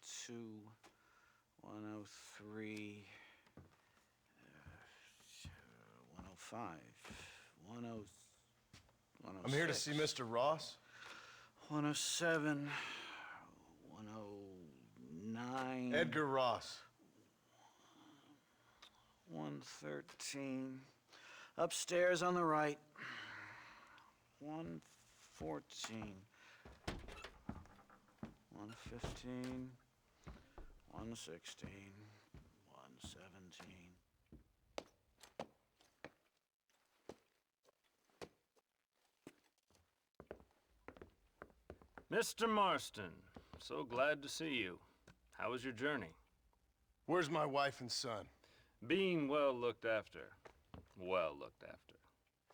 102, 103, 105, 106. I'm here to see Mr. Ross. 107, 109. Edgar Ross. 113. Upstairs on the right. 114. 115. 116. 117. Mr. Marston, so glad to see you. How was your journey? Where's my wife and son? Being well looked after. Well looked after.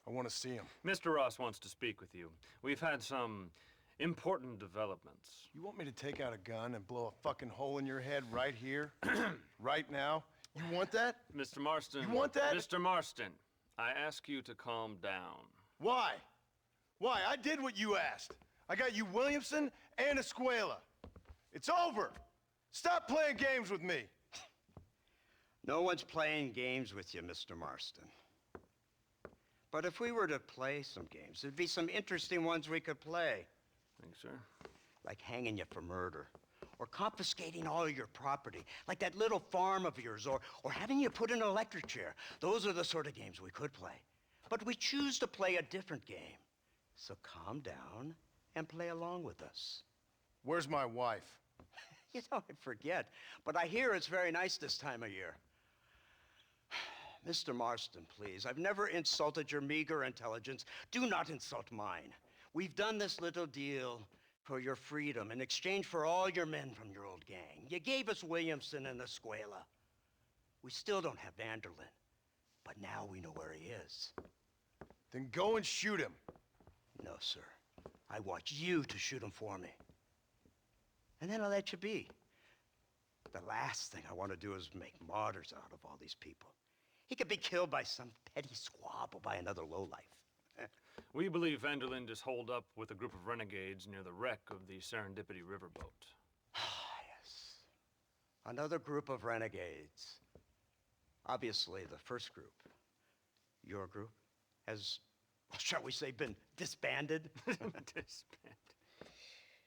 I want to see him. Mr. Ross wants to speak with you. We've had some important developments. You want me to take out a gun and blow a fucking hole in your head right here? Right now? You want that? Mr. Marston. You want that? Mr. Marston, I ask you to calm down. Why? Why? I did what you asked. I got you Williamson and Escuela. It's over. Stop playing games with me. No one's playing games with you, Mr. Marston. But if we were to play some games, there'd be some interesting ones we could play. Thanks, sir. Like hanging you for murder, or confiscating all your property, like that little farm of yours, or having you put in an electric chair. Those are the sort of games we could play. But we choose to play a different game. So calm down and play along with us. Where's my wife? You know, I forget, but I hear it's very nice this time of year. Mr. Marston, please, I've never insulted your meager intelligence. Do not insult mine. We've done this little deal for your freedom in exchange for all your men from your old gang. You gave us Williamson and Escuela. We still don't have Vanderlyn, but now we know where he is. Then go and shoot him. No, sir. I want you to shoot him for me. And then I'll let you be. The last thing I want to do is make martyrs out of all these people. He could be killed by some petty squabble by another lowlife. We believe Vanderlyn is holed up with a group of renegades near the wreck of the Serendipity riverboat. Yes. Another group of renegades. Obviously, the first group, your group, has, shall we say, been disbanded? Disbanded.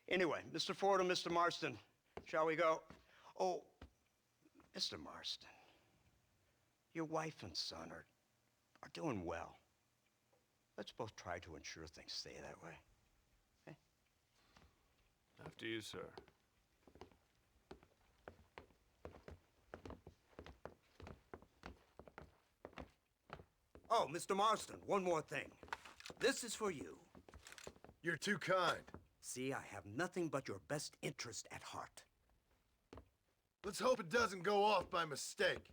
Anyway, Mr. Ford and Mr. Marston, shall we go? Oh, Mr. Marston, your wife and son are doing well. Let's both try to ensure things stay that way. Okay? After you, sir. Oh, Mr. Marston, one more thing. This is for you. You're too kind. See, I have nothing but your best interest at heart. Let's hope it doesn't go off by mistake.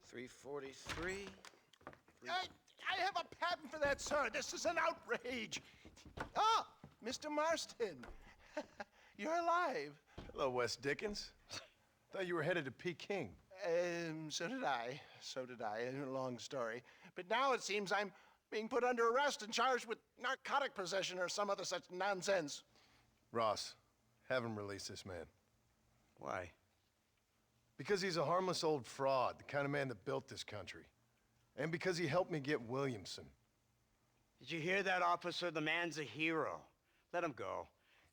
343. I have a patent for that, sir. This is an outrage. Ah, Mr. Marston. You're alive. Hello, Wes Dickens. Thought you were headed to Peking. So did I. So did I. A long story. But now it seems I'm being put under arrest and charged with narcotic possession or some other such nonsense. Ross, have him release this man. Why? Because he's a harmless old fraud, the kind of man that built this country. And because he helped me get Williamson. Did you hear that, officer? The man's a hero. Let him go.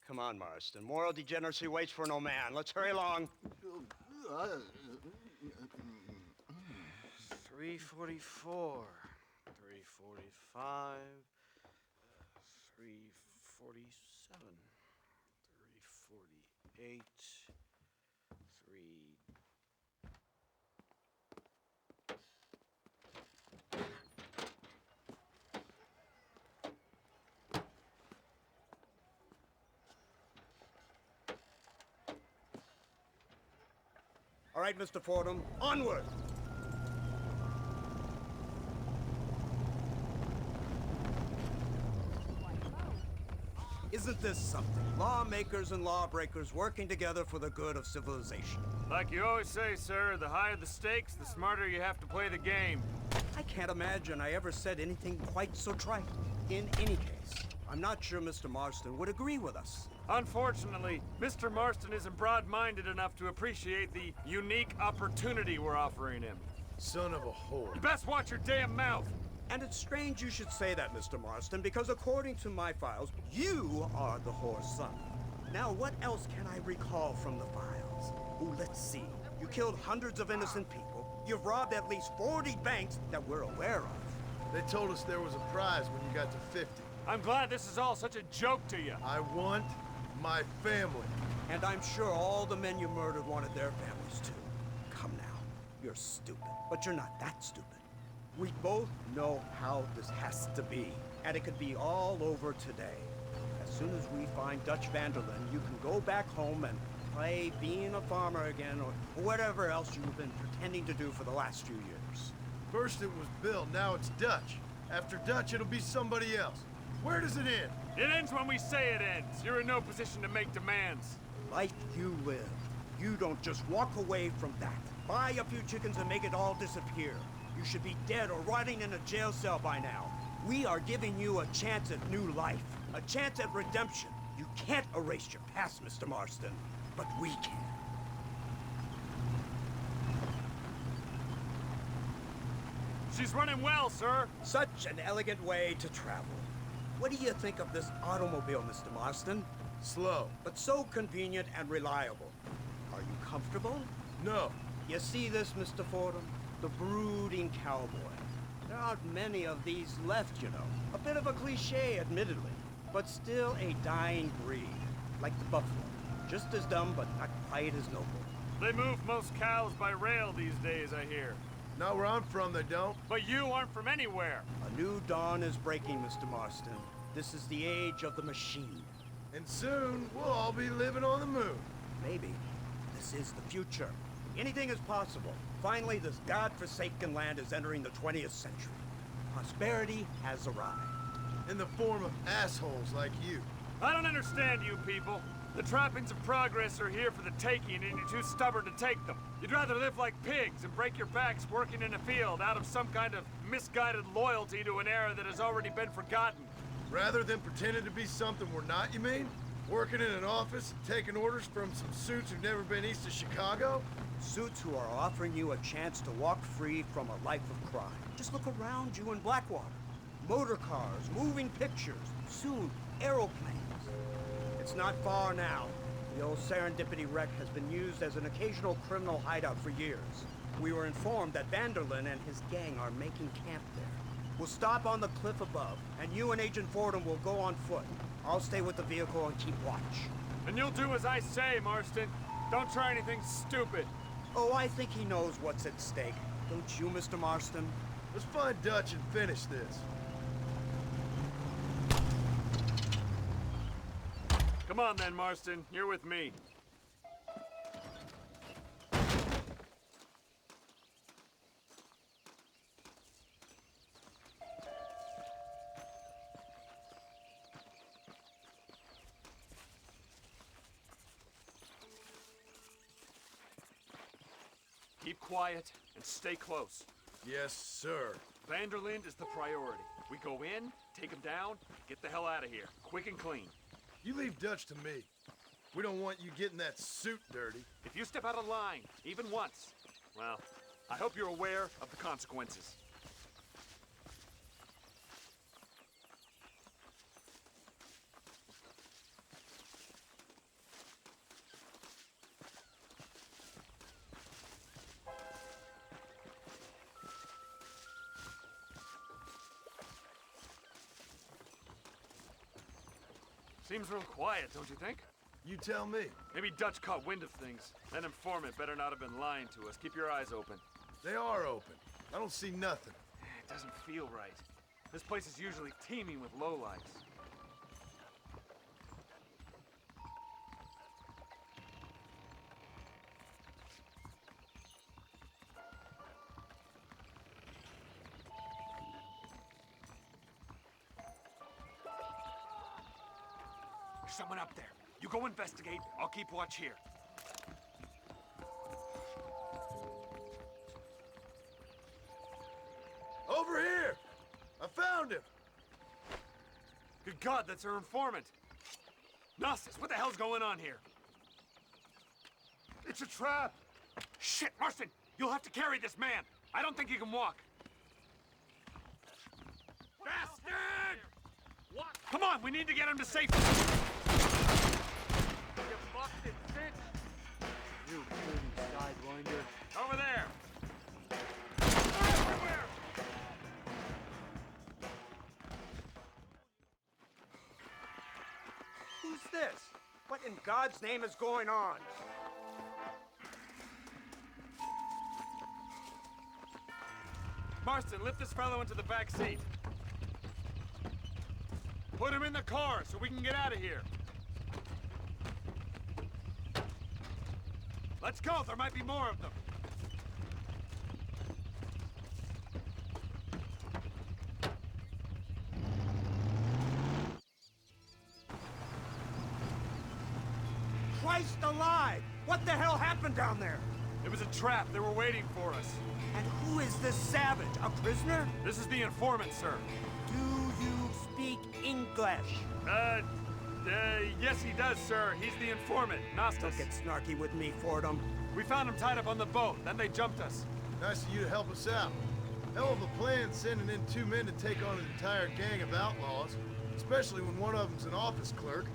Come on, Marston. Moral degeneracy waits for no man. Let's hurry along. 344. 345. 347. 348. 3. All right, Mr. Fordham, onward! Isn't this something? Lawmakers and lawbreakers working together for the good of civilization. Like you always say, sir, the higher the stakes, the smarter you have to play the game. I can't imagine I ever said anything quite so trite. In any case, I'm not sure Mr. Marston would agree with us. Unfortunately, Mr. Marston isn't broad-minded enough to appreciate the unique opportunity we're offering him. Son of a whore. You best watch your damn mouth! And it's strange you should say that, Mr. Marston, because according to my files, you are the whore's son. Now, what else can I recall from the files? Oh, let's see. You killed hundreds of innocent people. You've robbed at least 40 banks that we're aware of. They told us there was a prize when you got to 50. I'm glad this is all such a joke to you. I want my family. And I'm sure all the men you murdered wanted their families too. Come now, you're stupid, but you're not that stupid. We both know how this has to be, and it could be all over today. As soon as we find Dutch Vanderlyn, you can go back home and play being a farmer again, or whatever else you've been pretending to do for the last few years. First it was Bill, now it's Dutch. After Dutch, it'll be somebody else. Where does it end? It ends when we say it ends. You're in no position to make demands. Life you live. You don't just walk away from that. Buy a few chickens and make it all disappear. You should be dead or rotting in a jail cell by now. We are giving you a chance at new life. A chance at redemption. You can't erase your past, Mr. Marston. But we can. She's running well, sir. Such an elegant way to travel. What do you think of this automobile, Mr. Marston? Slow. But so convenient and reliable. Are you comfortable? No. You see this, Mr. Fordham? The brooding cowboy. There aren't many of these left, you know. A bit of a cliche, admittedly, but still a dying breed. Like the buffalo. Just as dumb, but not quite as noble. They move most cows by rail these days, I hear. Not where I'm from, they don't. But you aren't from anywhere. A new dawn is breaking, Mr. Marston. This is the age of the machine. And soon, we'll all be living on the moon. Maybe. This is the future. Anything is possible. Finally, this godforsaken land is entering the 20th century. Prosperity has arrived. In the form of assholes like you. I don't understand you people. The trappings of progress are here for the taking, and you're too stubborn to take them. You'd rather live like pigs and break your backs working in a field out of some kind of misguided loyalty to an era that has already been forgotten. Rather than pretending to be something we're not, you mean? Working in an office and taking orders from some suits who've never been east of Chicago? Suits who are offering you a chance to walk free from a life of crime. Just look around you in Blackwater. Motor cars, moving pictures, soon aeroplanes. It's not far now. The old Serendipity wreck has been used as an occasional criminal hideout for years. We were informed that Vanderlyn and his gang are making camp there. We'll stop on the cliff above, and you and Agent Fordham will go on foot. I'll stay with the vehicle and keep watch. And you'll do as I say, Marston. Don't try anything stupid. Oh, I think he knows what's at stake. Don't you, Mr. Marston? Let's find Dutch and finish this. Come on then, Marston. You're with me. Keep quiet and stay close. Yes, sir. Vanderlyn is the priority. We go in, take him down, get the hell out of here. Quick and clean. You leave Dutch to me. We don't want you getting that suit dirty. If you step out of line, even once, well, I hope you're aware of the consequences. Seems real quiet, don't you think? You tell me. Maybe Dutch caught wind of things. That informant better not have been lying to us. Keep your eyes open. They are open. I don't see nothing. It doesn't feel right. This place is usually teeming with lowlifes. There's someone up there. You go investigate. I'll keep watch here. Over here! I found him! Good God, that's our informant. Gnosis, what the hell's going on here? It's a trap! Shit, Marston! You'll have to carry this man! I don't think he can walk! Bastard! What? Come on, we need to get him to safety! You busted bitch! You dirty sidewinder. Over there! Everywhere! Who's this? What in God's name is going on? Marston, lift this fellow into the back seat. Put him in the car so we can get out of here. Let's go, there might be more of them. Christ alive! What the hell happened down there? It was a trap, they were waiting for us. And who is this savage? A prisoner? This is the informant, sir. Do you speak English? Yes he does, sir. He's the informant, Don't Gnostis. get snarky with me, Fordham. We found him tied up on the boat, then they jumped us. Nice of you to help us out. Hell of a plan sending in 2 men to take on an entire gang of outlaws, especially when one of them's an office clerk,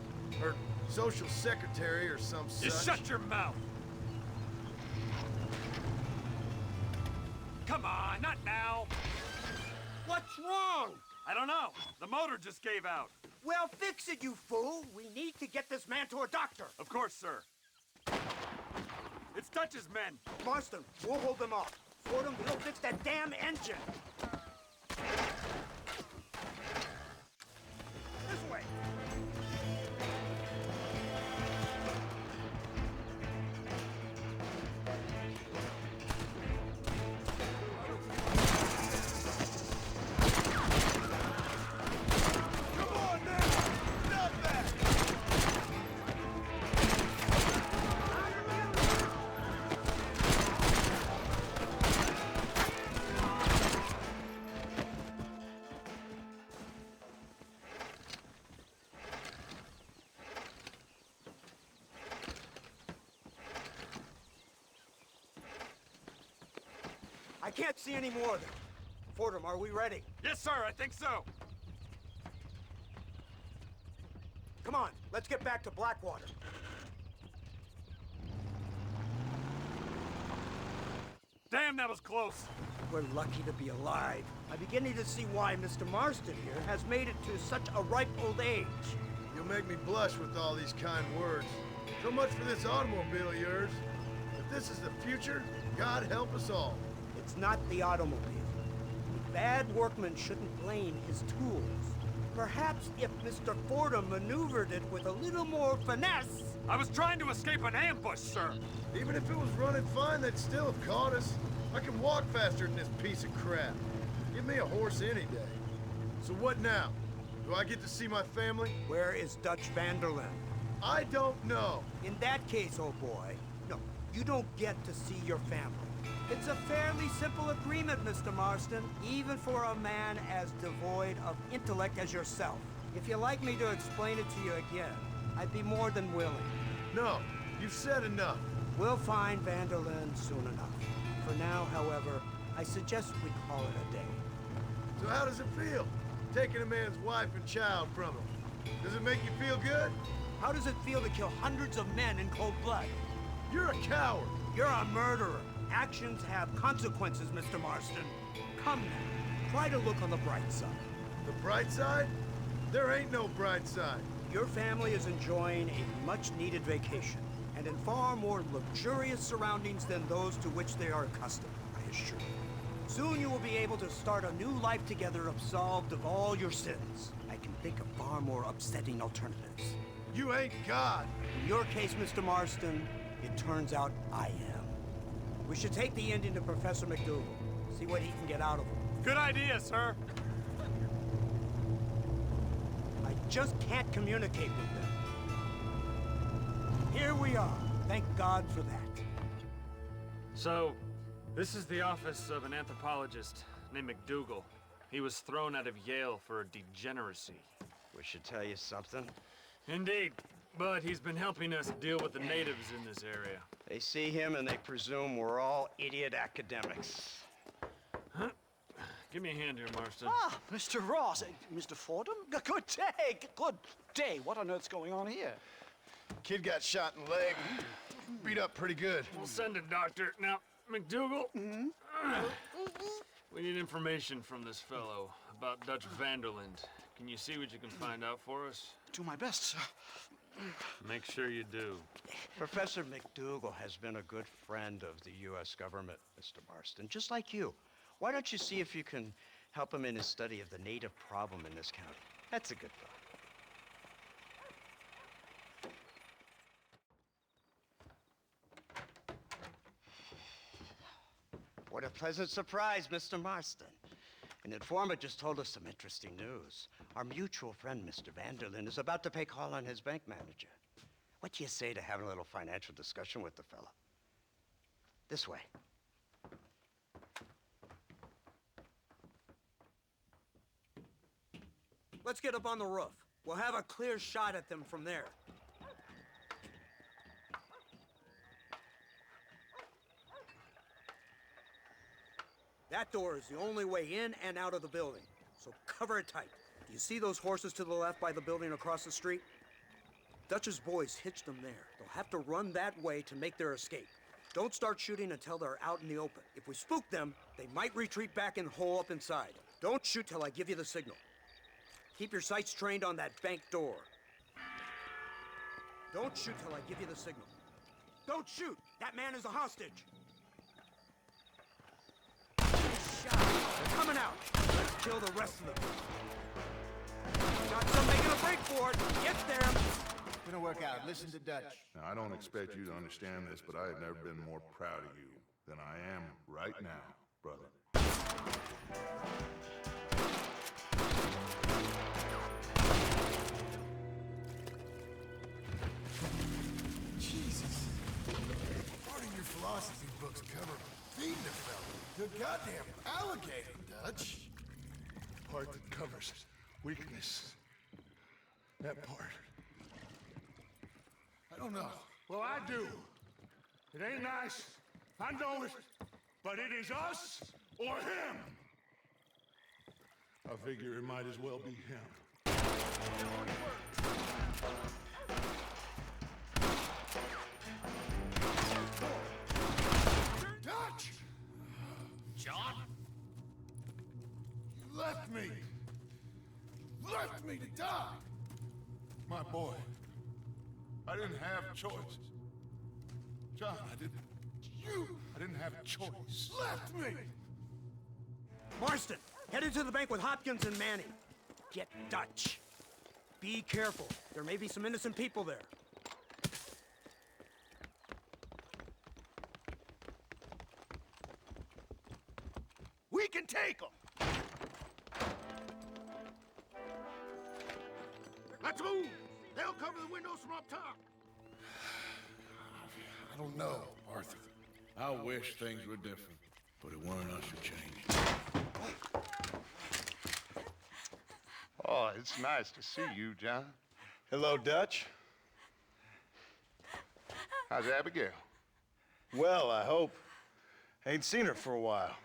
or social secretary, or some such. Just shut your mouth! Come on, not now! What's wrong? I don't know. The motor just gave out. Well, fix it, you fool. We need to get this man to a doctor. Of course, sir. It's Dutch's men. Marston, we'll hold them off. Fordham, we'll fix that damn engine. This way. I can't see any more of them. Fordham, are we ready? Yes, sir, I think so. Come on, let's get back to Blackwater. Damn, that was close. We're lucky to be alive. I'm beginning to see why Mr. Marston here has made it to such a ripe old age. You'll make me blush with all these kind words. So much for this automobile of yours. If this is the future, God help us all. It's not the automobile. The bad workman shouldn't blame his tools. Perhaps if Mr. Fordham maneuvered it with a little more finesse. I was trying to escape an ambush, sir. Even if it was running fine, they'd still have caught us. I can walk faster than this piece of crap. Give me a horse any day. So what now? Do I get to see my family? Where is Dutch Vanderlyn? I don't know. In that case, oh boy, no, you don't get to see your family. It's a fairly simple agreement, Mr. Marston, even for a man as devoid of intellect as yourself. If you'd like me to explain it to you again, I'd be more than willing. No, you've said enough. We'll find Vanderlyn soon enough. For now, however, I suggest we call it a day. So how does it feel, taking a man's wife and child from him? Does it make you feel good? How does it feel to kill hundreds of men in cold blood? You're a coward. You're a murderer. Actions have consequences, Mr. Marston. Come now, try to look on the bright side. The bright side? There ain't no bright side. Your family is enjoying a much-needed vacation, and in far more luxurious surroundings than those to which they are accustomed, I assure you. Soon you will be able to start a new life together, absolved of all your sins. I can think of far more upsetting alternatives. You ain't God. In your case, Mr. Marston, it turns out I am. We should take the Indian to Professor McDougal, see what he can get out of him. Good idea, sir. I just can't communicate with them. Here we are. Thank God for that. So, this is the office of an anthropologist named McDougal. He was thrown out of Yale for a degeneracy. We should tell you something. Indeed. but he's been helping us deal with the natives in this area. They see him and they presume we're all idiot academics. Huh? Give me a hand here, Marston. Ah, Mr. Ross. Mr. Fordham? Good day. Good day. What on earth's going on here? Kid got shot in the leg. Beat up pretty good. We'll send a doctor. Now, McDougal, we need information from this fellow about Dutch Vanderland. Can you see what you can find out for us? Do my best, sir. Make sure you do. Professor McDougal has been a good friend of the U.S. government, Mr. Marston, just like you. Why don't you see if you can help him in his study of the native problem in this county? That's a good thought. What a pleasant surprise, Mr. Marston. An informant just told us some interesting news. Our mutual friend, Mr. Vanderlyn, is about to pay call on his bank manager. What do you say to having a little financial discussion with the fella? This way. Let's get up on the roof. We'll have a clear shot at them from there. That door is the only way in and out of the building, so cover it tight. Do you see those horses to the left by the building across the street? Dutch's boys hitched them there. They'll have to run that way to make their escape. Don't start shooting until they're out in the open. If we spook them, they might retreat back and hole up inside. Don't shoot till I give you the signal. Keep your sights trained on that bank door. Don't shoot till I give you the signal. Don't shoot! That man is a hostage! Shot. They're coming out. Let's kill the rest of them. Got some making a break for it. Get them! Gonna work out. Listen to Dutch. Now, I don't expect you to understand this, but I have never been more proud of you than I am right now, brother. Jesus. Part of your philosophy books cover feeding a fella to a goddamn alligator, Dutch. Part that covers weakness. That part. I don't know. Well, I do. It ain't nice. I know it. But it is us or him. I figure it might as well be him. Dutch! John? You left me. Left me to die. My boy. I didn't have choices. John, I didn't have a choice. Left me. Marston, head into the bank with Hopkins and Manning. Get Dutch. Be careful. There may be some innocent people there. We can take them. Let's move. They'll cover the windows from up top. I don't know, Arthur. I wish things were different, but it weren't us who changed. Oh, it's nice to see you, John. Hello, Dutch. How's Abigail? Well, I hope. Ain't seen her for a while.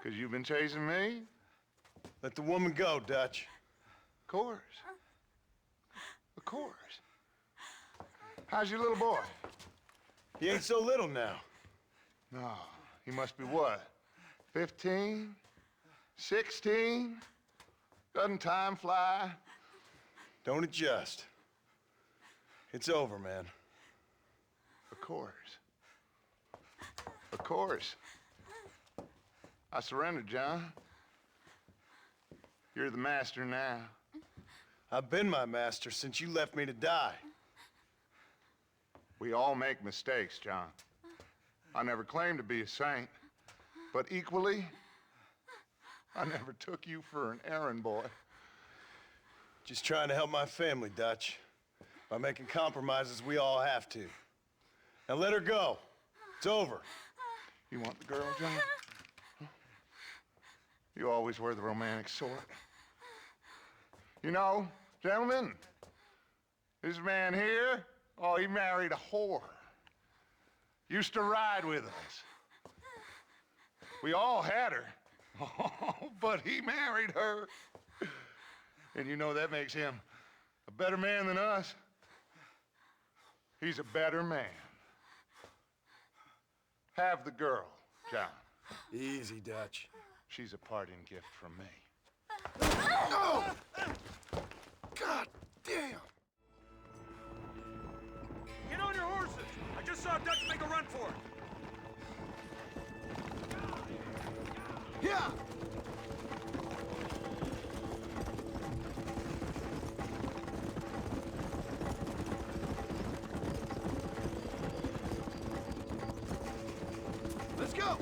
'Cause you've been chasing me? Let the woman go, Dutch. Of course. Of course. How's your little boy? He ain't so little now. No, he must be what? 15? 16? Doesn't time fly? Don't adjust. It's over, man. Of course. Of course. I surrendered, John. You're the master now. I've been my master since you left me to die. We all make mistakes, John. I never claimed to be a saint, but equally, I never took you for an errand boy. Just trying to help my family, Dutch. By making compromises we all have to. Now let her go. It's over. You want the girl, John? Huh? You always were the romantic sort. You know, gentlemen, This man here, oh, he married a whore. Used to ride with us. We all had her, oh, but he married her. And you know that makes him a better man than us. He's a better man. Have the girl, John. Easy, Dutch. She's a parting gift from me. Oh! God damn! Get on your horses! I just saw Dutch make a run for it. Yeah! Let's go!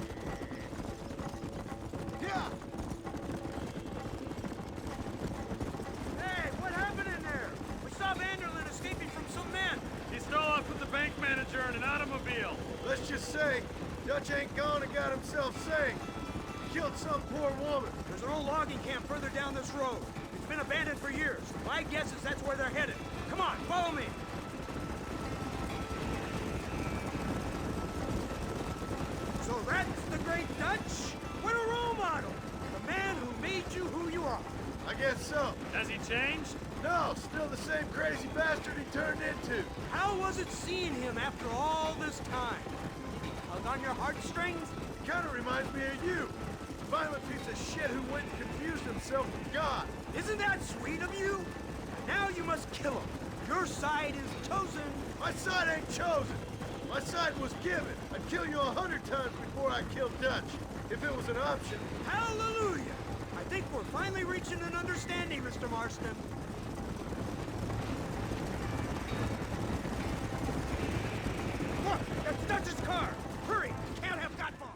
Yeah! Hey, what happened in there? We saw Vanderlyn escaping from some men. He stole off with the bank manager in an automobile. Let's just say, Dutch ain't gone and got himself saved. Killed some poor woman. There's an old logging camp further down this road. It's been abandoned for years. My guess is that's where they're headed. Come on, follow me. So that's the great Dutch? What a role model! The man who made you who you are. I guess so. Has he changed? No, still the same crazy bastard he turned into. How was it seeing him after all this time? Did he tug on your heartstrings? Kinda reminds me of you. Violent piece of shit who went and confused himself with God. Isn't that sweet of you? Now you must kill him. Your side is chosen. My side ain't chosen. My side was given. I'd kill you 100 times before I killed Dutch, if it was an option. Hallelujah! I think we're finally reaching an understanding, Mr. Marston. Look, that's Dutch's car. Hurry, we can't have got far.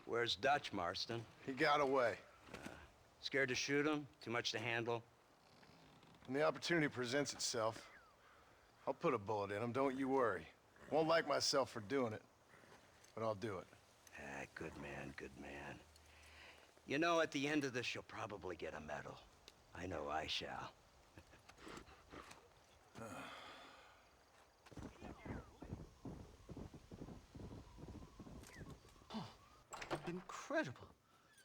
Where's Dutch, Marston? He got away. Scared to shoot him? Too much to handle? When the opportunity presents itself, I'll put a bullet in him, don't you worry. Won't like myself for doing it, but I'll do it. Ah, good man, good man. You know, at the end of this, you'll probably get a medal. I know I shall. Incredible.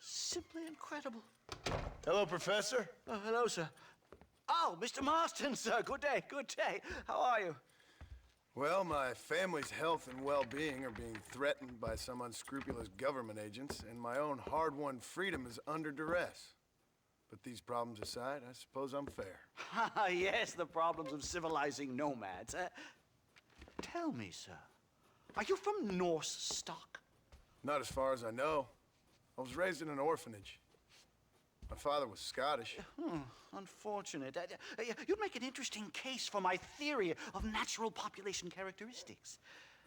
Simply incredible. Hello, Professor. Oh, hello, sir. Oh, Mr. Marston, sir. Good day, good day. How are you? Well, my family's health and well-being are being threatened by some unscrupulous government agents, and my own hard-won freedom is under duress. But these problems aside, I suppose I'm fair. Yes, the problems of civilizing nomads. Tell me, sir, are you from Norse stock? Not as far as I know. I was raised in an orphanage. My father was Scottish. Unfortunate. You'd make an interesting case for my theory of natural population characteristics.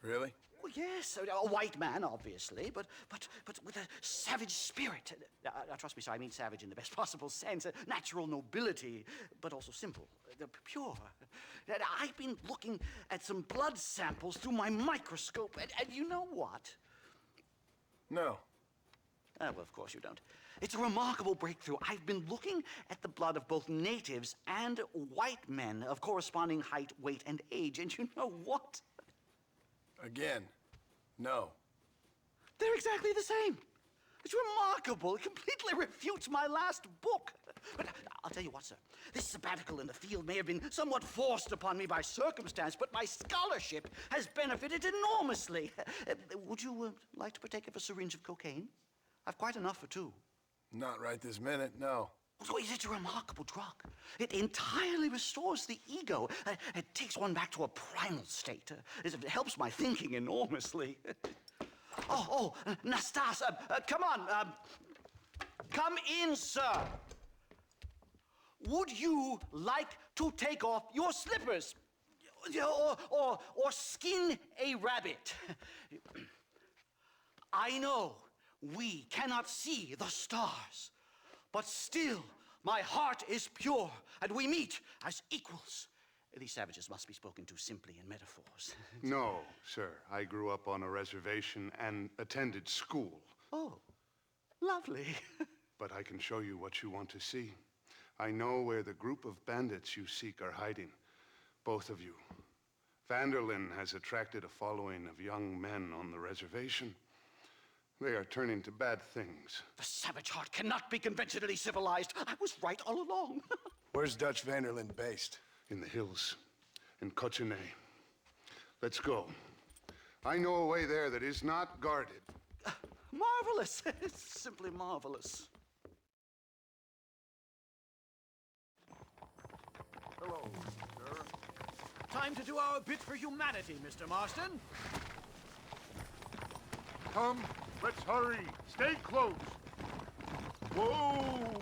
Really? Well, yes, a white man, obviously, but with a savage spirit. Trust me, sir, I mean savage in the best possible sense. Natural nobility, but also simple, pure. I've been looking at some blood samples through my microscope, and you know what? No. Well, of course you don't. It's a remarkable breakthrough. I've been looking at the blood of both natives and white men of corresponding height, weight, and age, and you know what? Again, no. They're exactly the same. It's remarkable. It completely refutes my last book. But I'll tell you what, sir. This sabbatical in the field may have been somewhat forced upon me by circumstance, but my scholarship has benefited enormously. Would you like to partake of a syringe of cocaine? I've quite enough for two. Not right this minute, no. Oh, it's a remarkable drug. It entirely restores the ego. It takes one back to a primal state. It helps my thinking enormously. Nastas, come on. Come in, sir. Would you like to take off your slippers? Or skin a rabbit? I know we cannot see the stars, but still my heart is pure, and we meet as equals. These savages must be spoken to simply in metaphors. No, sir. I grew up on a reservation and attended school. Oh, lovely. But I can show you what you want to see. I know where the group of bandits you seek are hiding. both of you. Vanderlyn has attracted a following of young men on the reservation. They are turning to bad things. The savage heart cannot be conventionally civilized. I was right all along. Where's Dutch Vanderlyn based? In the hills, in Cochene. Let's go. I know a way there that is not guarded. Marvelous. It's simply marvelous. Hello, sir. Time to do our bit for humanity, Mr. Marston. Come, let's hurry. Stay close. Whoa!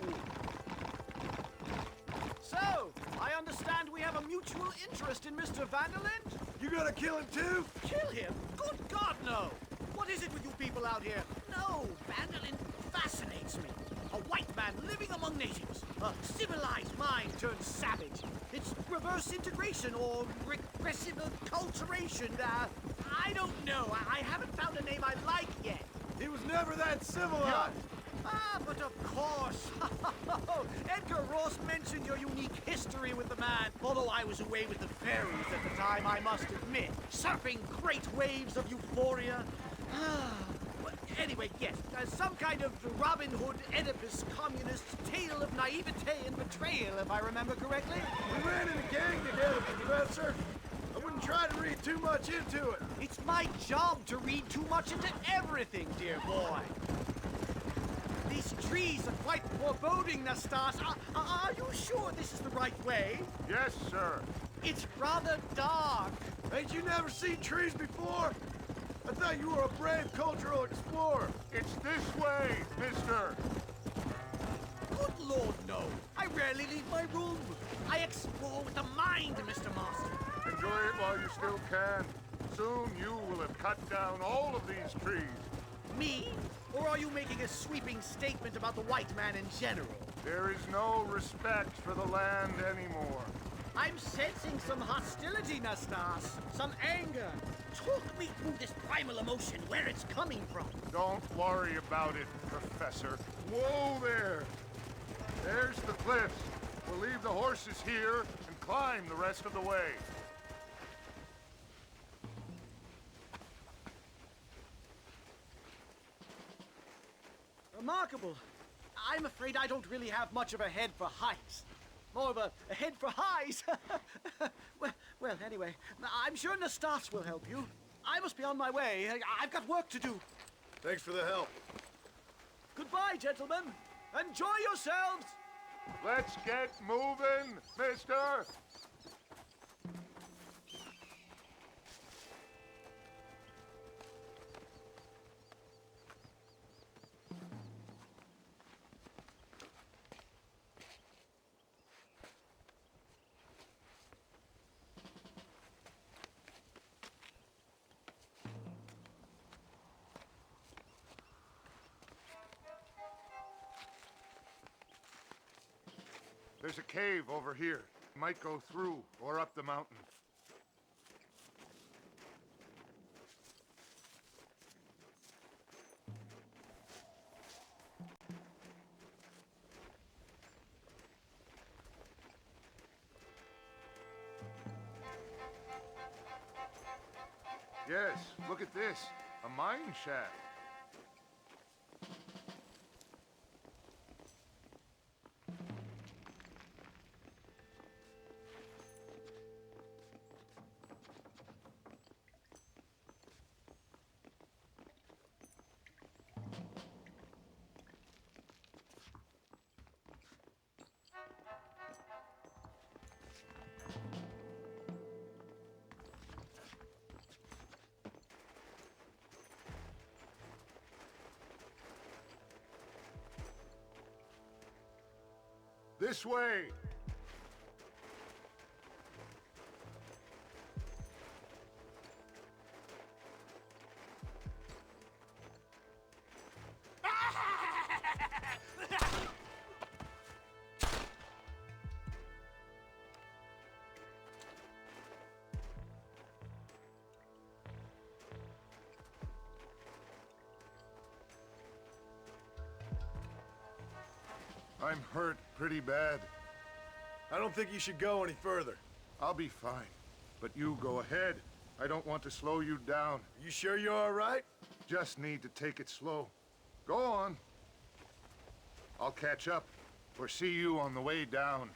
So, I understand we have a mutual interest in Mr. Vanderlyn? You gonna kill him too? Kill him? Good God, no! What is it with you people out here? No, Vanderlyn fascinates me. A white man living among natives. A civilized mind turned savage. It's reverse integration or regressive acculturation. I don't know. I haven't found a name I like yet. He was never that civilized. Ah, but of course. Edgar Ross mentioned your unique history with the man. Although I was away with the fairies at the time, I must admit. Surfing great waves of euphoria. But anyway, yes. Some kind of Robin Hood, Oedipus, communist tale of naivete and betrayal, if I remember correctly. We ran in a gang together, Professor. I wouldn't try to read too much into it. It's my job to read too much into everything, dear boy. These trees are quite foreboding, Nastas. Are you sure this is the right way? Yes, sir. It's rather dark. Ain't you never seen trees before? I thought you were a brave cultural explorer. It's this way, mister. Good Lord, no. I rarely leave my room. I explore with the mind, Mr. Marston. Enjoy it while you still can. Soon you will have cut down all of these trees. Me? Or are you making a sweeping statement about the white man in general? There is no respect for the land anymore. I'm sensing some hostility, Nastas. Some anger. Talk me through this primal emotion, where it's coming from. Don't worry about it, Professor. Whoa there! There's the cliffs. We'll leave the horses here and climb the rest of the way. Remarkable. I'm afraid I don't really have much of a head for heights. More of a head for highs. well, anyway, I'm sure Nastas will help you. I must be on my way. I've got work to do. Thanks for the help. Goodbye, gentlemen. Enjoy yourselves. Let's get moving, mister! There's a cave over here. Might go through or up the mountain. Yes, look at this. A mine shaft. This way! I'm hurt pretty bad. I don't think you should go any further. I'll be fine. But you go ahead. I don't want to slow you down. You sure you're all right? Just need to take it slow. Go on. I'll catch up or see you on the way down.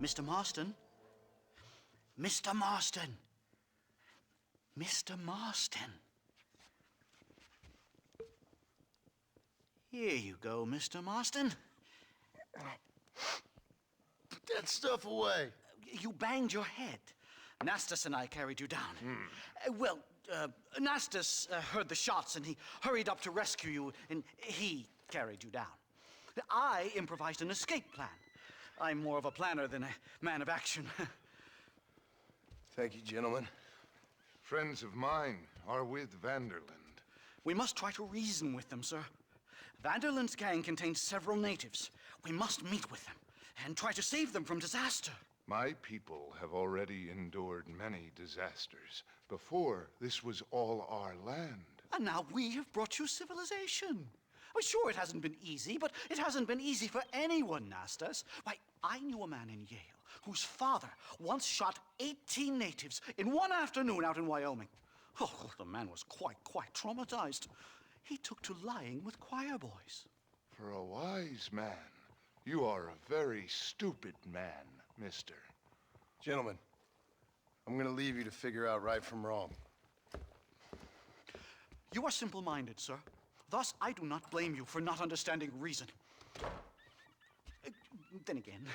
Mr. Marston? Mr. Marston! Mr. Marston! Here you go, Mr. Marston. Put that stuff away. You banged your head. Nastas and I carried you down. Nastas heard the shots and he hurried up to rescue you, and he carried you down. I improvised an escape plan. I'm more of a planner than a man of action. Thank you, gentlemen. Friends of mine are with Vanderland. We must try to reason with them, sir. Vanderland's gang contains several natives. We must meet with them and try to save them from disaster. My people have already endured many disasters. Before, this was all our land. And now we have brought you civilization. Well, sure, it hasn't been easy, but it hasn't been easy for anyone, Nastas. Why, I knew a man in Yale whose father once shot 18 natives in one afternoon out in Wyoming. Oh, the man was quite traumatized. He took to lying with choir boys. For a wise man, you are a very stupid man, mister. Gentlemen, I'm gonna leave you to figure out right from wrong. You are simple-minded, sir. Thus, I do not blame you for not understanding reason. Then again...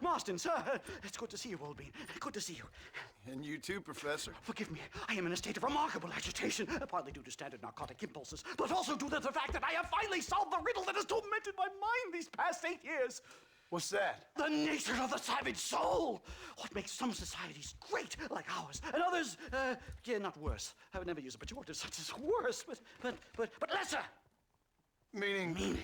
Marston, sir! It's good to see you, old bean. Good to see you. And you too, Professor. Forgive me. I am in a state of remarkable agitation, partly due to standard narcotic impulses, but also due to the fact that I have finally solved the riddle that has tormented my mind these past 8 years. What's that? The nature of the savage soul! What makes some societies great, like ours, and others, not worse. I would never use a pejorative such as worse, but lesser! Meaning.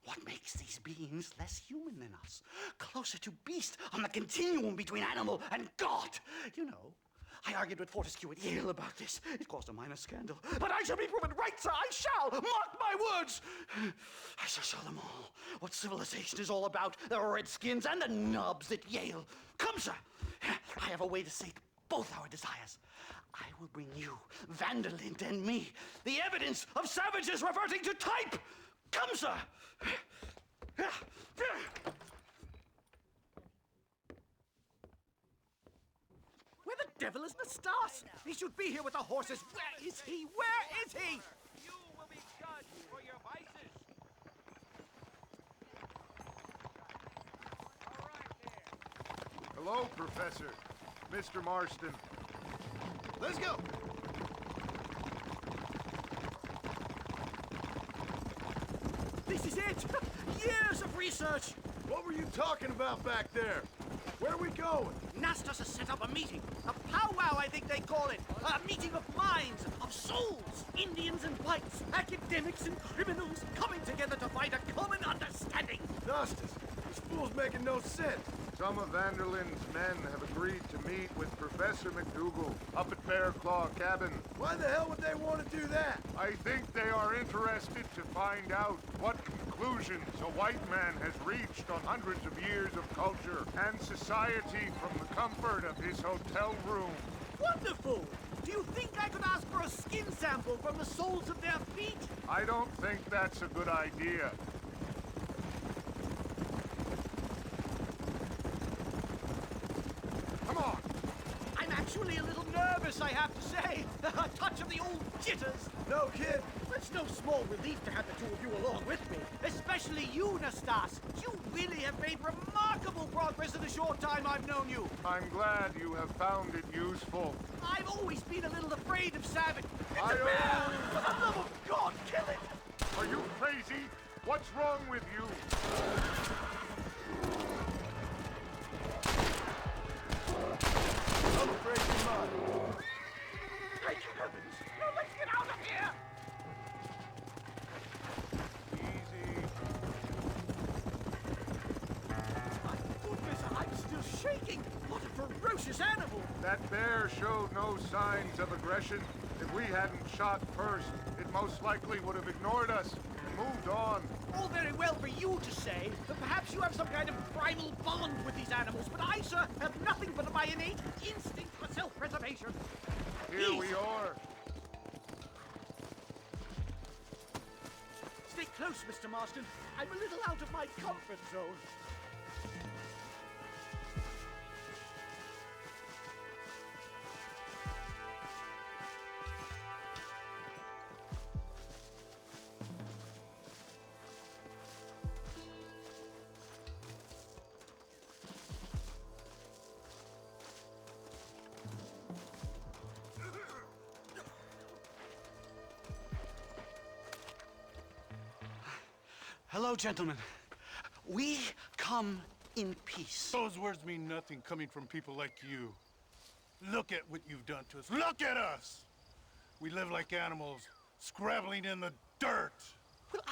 What makes these beings less human than us? Closer to beast on the continuum between animal and God. You know, I argued with Fortescue at Yale about this. It caused a minor scandal. But I shall be proven right, sir. I shall. Mark my words. I shall show them all what civilization is all about. The redskins and the nubs at Yale. Come, sir. I have a way to sate both our desires. I will bring you, Vanderland and me, the evidence of savages reverting to type. Come, sir. Where the devil is Nastas? He should be here with the horses. Where is he? Where is he? You will be judged for your vices. All right there. Hello, Professor. Mr. Marston. Let's go. This is it. Years of research. What were you talking about back there? Where are we going? Nastas has set up a meeting. A powwow, I think they call it. A meeting of minds, of souls. Indians and whites, academics and criminals coming together to find a common understanding. Nastas, this fool's making no sense. Some of Vanderland's men have agreed to meet with Professor McDougal up at Bear Claw Cabin. Why the hell would they want to do that? I think they are interested to find out what conclusions a white man has reached on hundreds of years of culture and society from the comfort of his hotel room. Wonderful! Do you think I could ask for a skin sample from the soles of their feet? I don't think that's a good idea. Come on! nervous, I have to say. A touch of the old jitters. No kid. It's no small relief to have the two of you along with me. Especially you, Nastas. You really have made remarkable progress in the short time I've known you. I'm glad you have found it useful. I've always been a little afraid of Savage. It's a bear! For the love of God, kill it! Are you crazy? What's wrong with you? I'm afraid you're mine. Thank heavens! Now let's get out of here! Easy. My goodness, I'm still shaking! What a ferocious animal! That bear showed no signs of aggression. If we hadn't shot first, it most likely would have ignored us and moved on. All very well for you to say, but perhaps you have some kind of primal bond with these animals, but I, sir, have nothing but my innate instinct for self-preservation. Here we are. Stay close, Mr. Marston. I'm a little out of my comfort zone. Hello, gentlemen. We come in peace. Those words mean nothing coming from people like you. Look at what you've done to us. Look at us! We live like animals, scrabbling in the dirt. Well,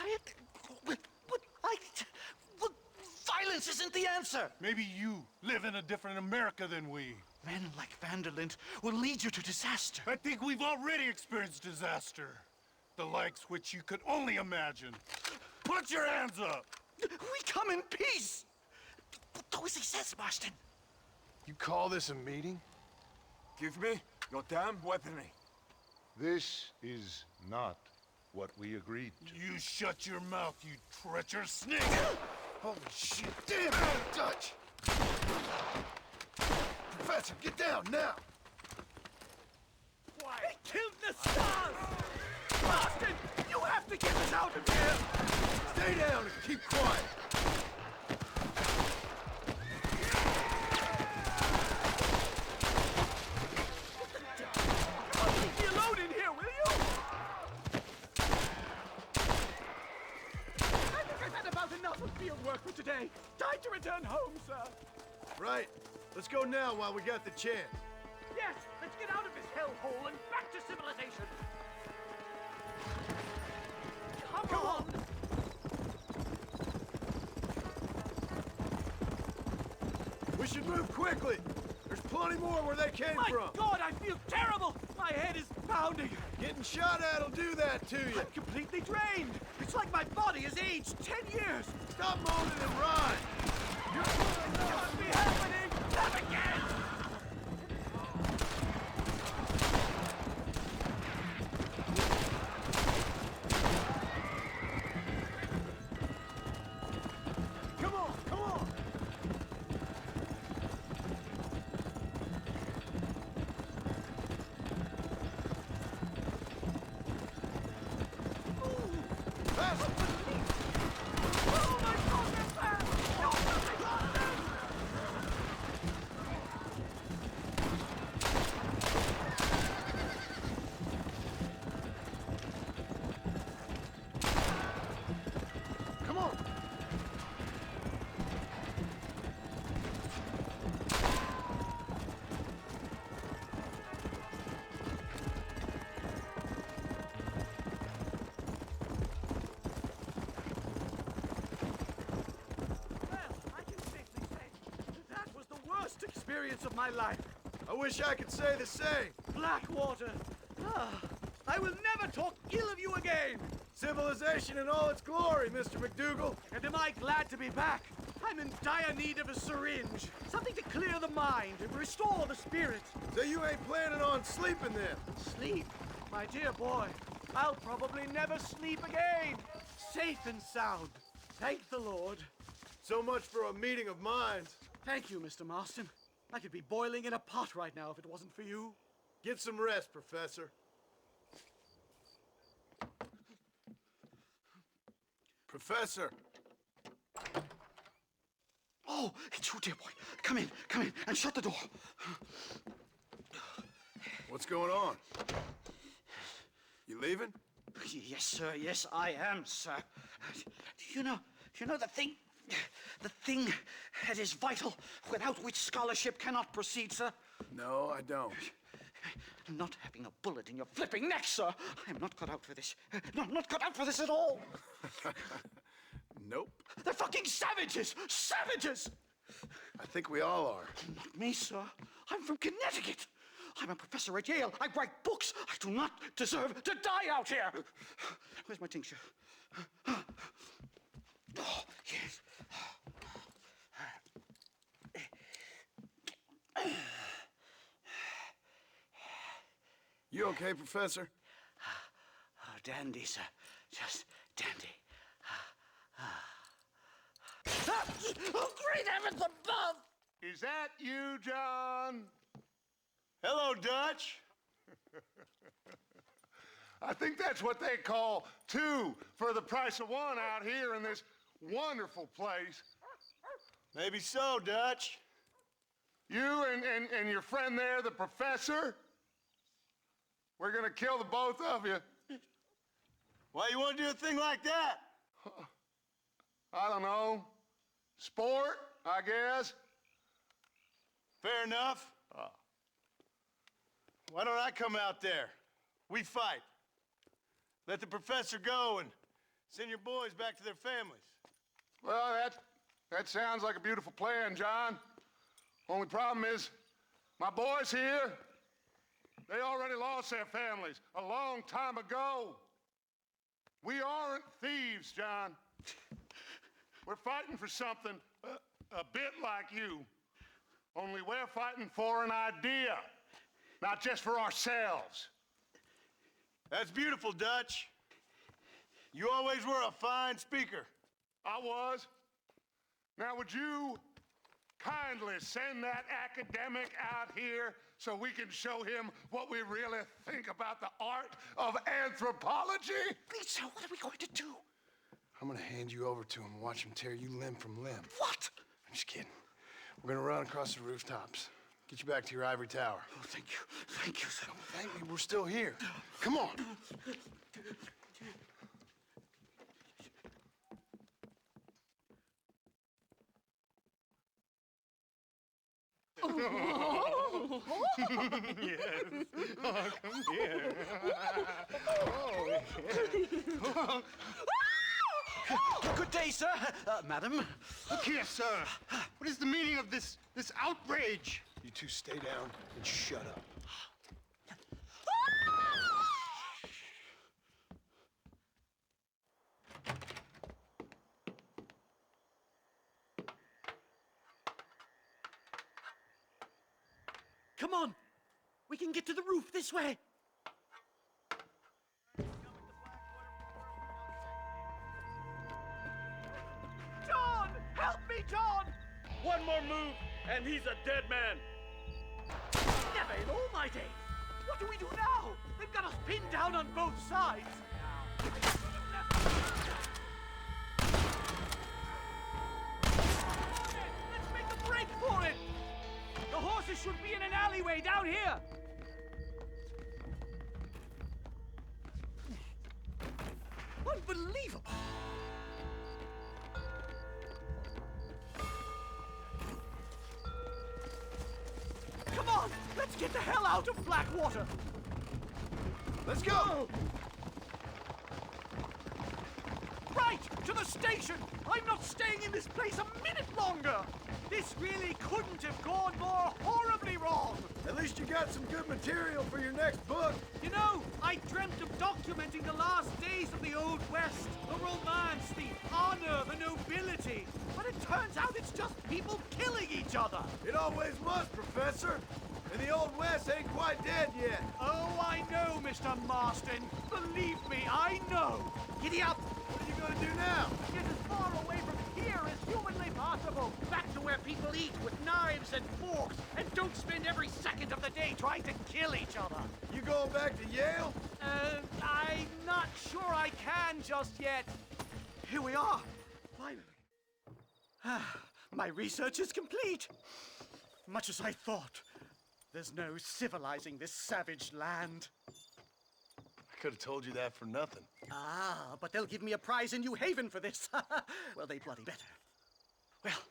violence isn't the answer. Maybe you live in a different America than we. Men like Vanderlint will lead you to disaster. I think we've already experienced disaster. The likes which you could only imagine. Put your hands up! We come in peace! Do as he says, Marston. You call this a meeting? Give me your damn weaponry. This is not what we agreed to. You shut your mouth, you treacherous snake! Holy shit, damn it, Dutch! Professor, get down now! Why? They killed the stars! Marston, you have to get us out of here! Stay down and keep quiet! Leave me alone in here, will you? I think I've had about enough of field work for today. Time to return home, sir. Right. Let's go now while we got the chance. Yes, let's get out of this hellhole and back to civilization. Come on! We should move quickly. There's plenty more where they came My from. God, I feel terrible! My head is pounding. Getting shot at'll do that to you. I'm completely drained. It's like my body has aged 10 years. Stop moaning and rhyme. It must be happening. Not again. Come on, come on. Faster. Oh my God, they're back. No, nothing on them. Come on. Well, I can safely say that was the worst experience of my life. I wish I could say the same. Blackwater. I will never talk ill of you again. Civilization in all its glory, Mr. McDougal. And am I glad to be back? I'm in dire need of a syringe. Something to clear the mind and restore the spirit. So you ain't planning on sleeping then? Sleep? My dear boy, I'll probably never sleep again. Safe and sound. Thank the Lord. So much for a meeting of minds. Thank you, Mr. Marston. I could be boiling in a pot right now if it wasn't for you. Get some rest, Professor. Professor! Oh, it's you, dear boy. Come in, and shut the door. What's going on? You leaving? Yes, sir. Yes, I am, sir. You know the thing that is vital, without which scholarship cannot proceed, sir? No, I don't. Not having a bullet in your flipping neck, sir. I am not cut out for this. No, I'm not cut out for this at all. Nope. They're fucking savages! Savages! I think we all are. Not me, sir. I'm from Connecticut. I'm a professor at Yale. I write books. I do not deserve to die out here. Where's my tincture? Oh, yes. You okay, Professor? Oh, dandy, sir. Just dandy. Oh, great heavens above! Is that you, John? Hello, Dutch. I think that's what they call two for the price of one out here in this wonderful place. Maybe so, Dutch. You and your friend there, the professor, we're gonna kill the both of you. Why you want to do a thing like that? I don't know. Sport, I guess. Fair enough. Why don't I come out there? We fight. Let the professor go and send your boys back to their families. Well, that sounds like a beautiful plan, John. Only problem is, my boys here, they already lost their families a long time ago. We aren't thieves, John. We're fighting for something a bit like you. Only we're fighting for an idea, not just for ourselves. That's beautiful, Dutch. You always were a fine speaker. I was. Now, would you kindly send that academic out here so we can show him what we really think about the art of anthropology? Please, sir, what are we going to do? I'm gonna hand you over to him and watch him tear you limb from limb. What? I'm just kidding. We're gonna run across the rooftops. Get you back to your ivory tower. Oh, thank you. Thank you, sir. Thank me, we're still here. Come on. Yes. Oh, come here. Good day, sir. Madam. Look here, sir. What is the meaning of this outrage? You two stay down and shut up. Come on. We can get to the roof this way. John! Help me, John! One more move, and he's a dead man. Never in all my days! What do we do now? They've got us pinned down on both sides. Let's make a break for it! The horses should be in an alleyway down here! Unbelievable! Come on! Let's get the hell out of Blackwater! Let's go! Right! To the station! I'm not staying in this place a minute longer! This really couldn't have gone more horribly wrong! At least you got some good material for your next book. You know, I dreamt of documenting the last days of the Old West. The romance, the honor, the nobility. But it turns out it's just people killing each other. It always was, Professor. And the Old West ain't quite dead yet. Oh, I know, Mr. Marston. Believe me, I know. Giddy up. What are you gonna do now? Get as far away from here as humanly possible. Back to where people eat with knives and forks and don't spend every second of the day trying to kill each other. You going back to Yale? I'm not sure I can just yet. Here we are. Finally. My research is complete. Much as I thought. There's no civilizing this savage land. I could have told you that for nothing. Ah, but they'll give me a prize in New Haven for this. Well, they bloody better. Well,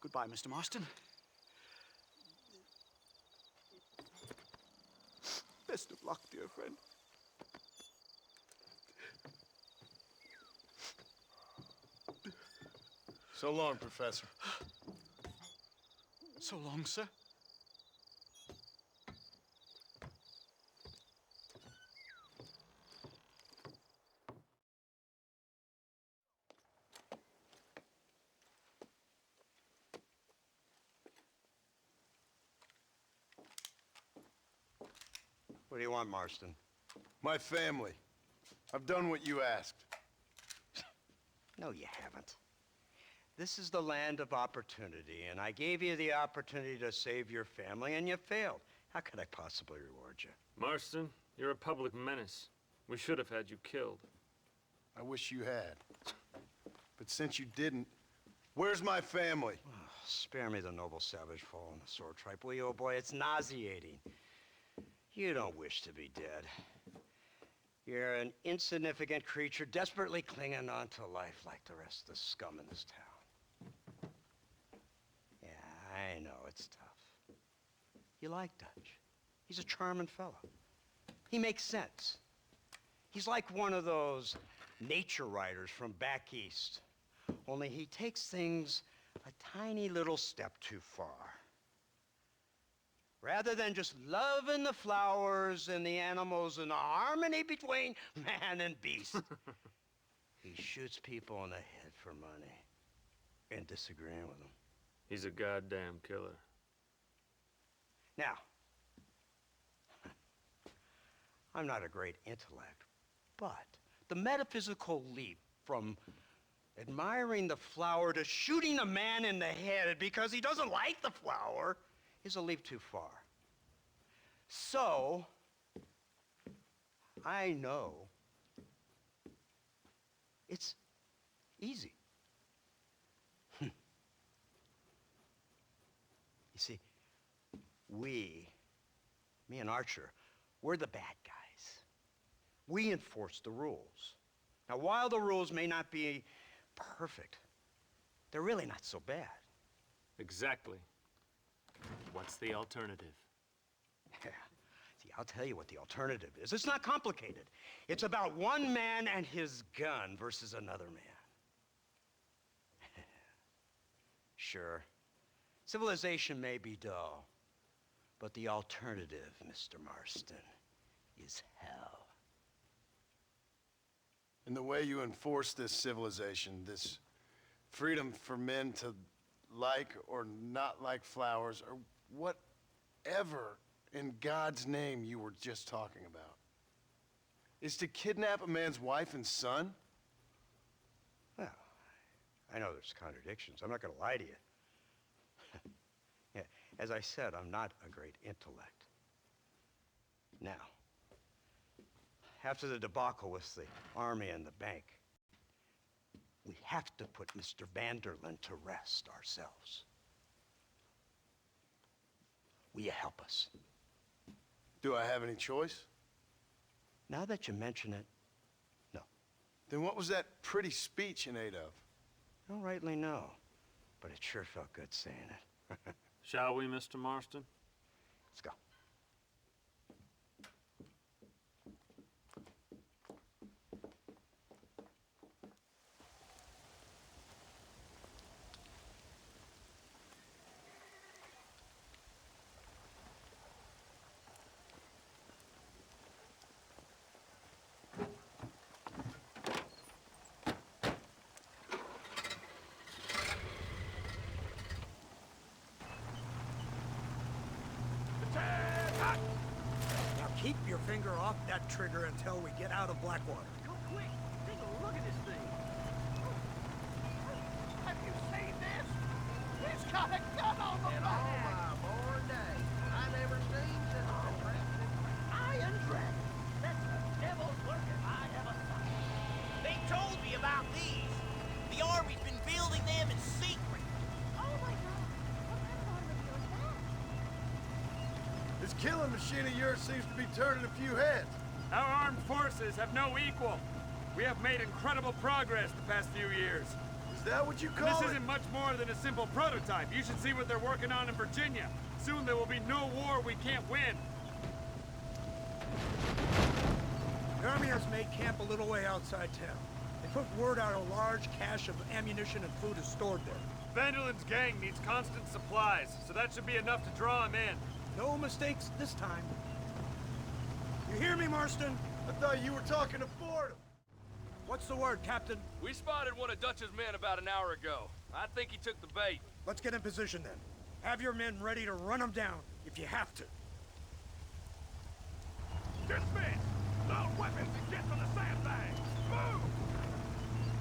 goodbye, Mr. Marston. Best of luck, dear friend. So long, Professor. So long, sir. What do you want, Marston? My family. I've done what you asked. No, you haven't. This is the land of opportunity, and I gave you the opportunity to save your family, and you failed. How could I possibly reward you? Marston, you're a public menace. We should have had you killed. I wish you had. But since you didn't, where's my family? Oh, spare me the noble savage fall on the sword tripe, will you, old boy? It's nauseating. You don't wish to be dead. You're an insignificant creature desperately clinging on to life like the rest of the scum in this town. Yeah, I know, it's tough. You like Dutch. He's a charming fellow. He makes sense. He's like one of those nature writers from back east. Only he takes things a tiny little step too far. Rather than just loving the flowers and the animals and the harmony between man and beast, he shoots people in the head for money and disagreeing with them. He's a goddamn killer. Now, I'm not a great intellect, but the metaphysical leap from admiring the flower to shooting a man in the head because he doesn't like the flower is a leap too far. So, I know it's easy. You see, me and Archer, we're the bad guys. We enforce the rules. Now, while the rules may not be perfect, they're really not so bad. Exactly. What's the alternative? Yeah. See, I'll tell you what the alternative is. It's not complicated. It's about one man and his gun versus another man. Sure, civilization may be dull, but the alternative, Mr. Marston, is hell. And the way you enforce this civilization, this freedom for men to like or not like flowers, or whatever in God's name you were just talking about, is to kidnap a man's wife and son? Well, I know there's contradictions. I'm not going to lie to you. Yeah, as I said, I'm not a great intellect. Now, after the debacle with the army and the bank, we have to put Mr. Vanderlyn to rest ourselves. Will you help us? Do I have any choice? Now that you mention it, no. Then what was that pretty speech in aid of? I don't rightly know, but it sure felt good saying it. Shall we, Mr. Marston? Let's go. Keep your finger off that trigger until we get out of Blackwater. Go quick! Take a look at this thing! Have you seen this? He's got a gun on the back! ever seen since the dragon. Iron Dragon. That's the devil's work if I ever saw it. They told me about these. The Army's been building them in secret. Oh my god. What kind of automobile is that? This killing machine of yours seems to be turning a few heads. Our armed forces have no equal. We have made incredible progress the past few years. Is that what you And call this it? isn't much more than a simple prototype. You should see what they're working on in Virginia. Soon there will be no war we can't win. The Army has made camp a little way outside town. They put word out a large cache of ammunition and food is stored there. Vanderland's gang needs constant supplies, so that should be enough to draw him in. No mistakes this time. You hear me, Marston? I thought you were talking to Fordham. What's the word, Captain? We spotted one of Dutch's men about an hour ago. I think he took the bait. Let's get in position then. Have your men ready to run them down if you have to. Dismiss! Load weapons and get to the sandbag! Move!